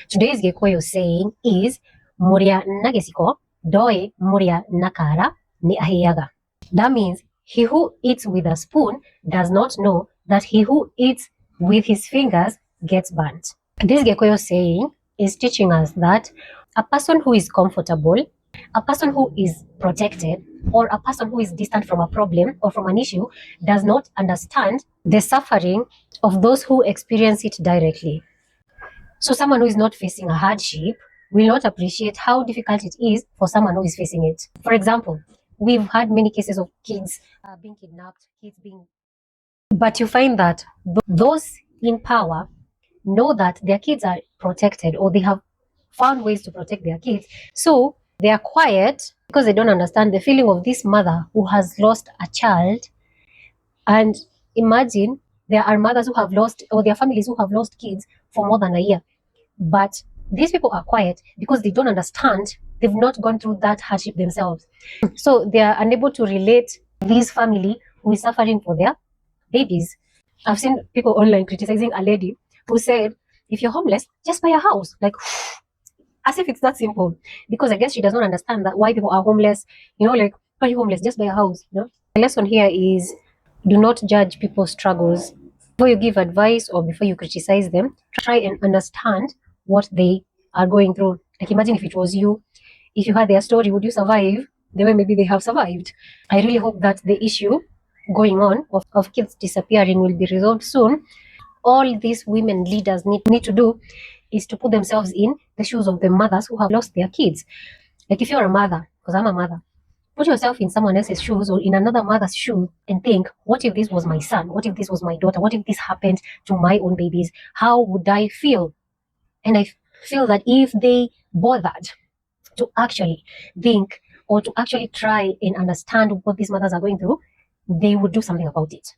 Today's Gĩkũyũ saying is mũrĩa na gĩciko, ndoĩ mũrĩa na kaara ni ahĩaga. That means he who eats with a spoon does not know that he who eats with his fingers gets burnt. This Gĩkũyũ saying is teaching us that a person who is comfortable, a person who is protected, or a person who is distant from a problem or from an issue does not understand the suffering of those who experience it directly. So someone who is not facing a hardship will not appreciate how difficult it is for someone who is facing it. For example, we've had many cases of kids being kidnapped, but you find that those in power know that their kids are protected, or they have found ways to protect their kids. So they are quiet because they don't understand the feeling of this mother who has lost a child. And imagine there are mothers who have lost, or there are families who have lost kids for more than a year. But these people are quiet because they don't understand. They've not gone through that hardship themselves. So they are unable to relate this family who is suffering for their babies. I've seen people online criticizing a lady who said, if you're homeless, just buy a house. Like, as if it's that simple. Because I guess she does not understand that why people are homeless. Like, why are you homeless? Just buy a house. The lesson here is, do not judge people's struggles. Before you give advice or before you criticize them, try and understand what they are going through. Like, imagine if it was you, if you had their story, would you survive the way maybe they have survived? I really hope that the issue going on of kids disappearing will be resolved soon. All these women leaders need to do is to put themselves in the shoes of the mothers who have lost their kids. Like, if you're a mother, because I'm a mother, put yourself in someone else's shoes or in another mother's shoes and think, what if this was my son? What if this was my daughter? What if this happened to my own babies? How would I feel? And I feel that if they bothered to actually think or to actually try and understand what these mothers are going through, they would do something about it.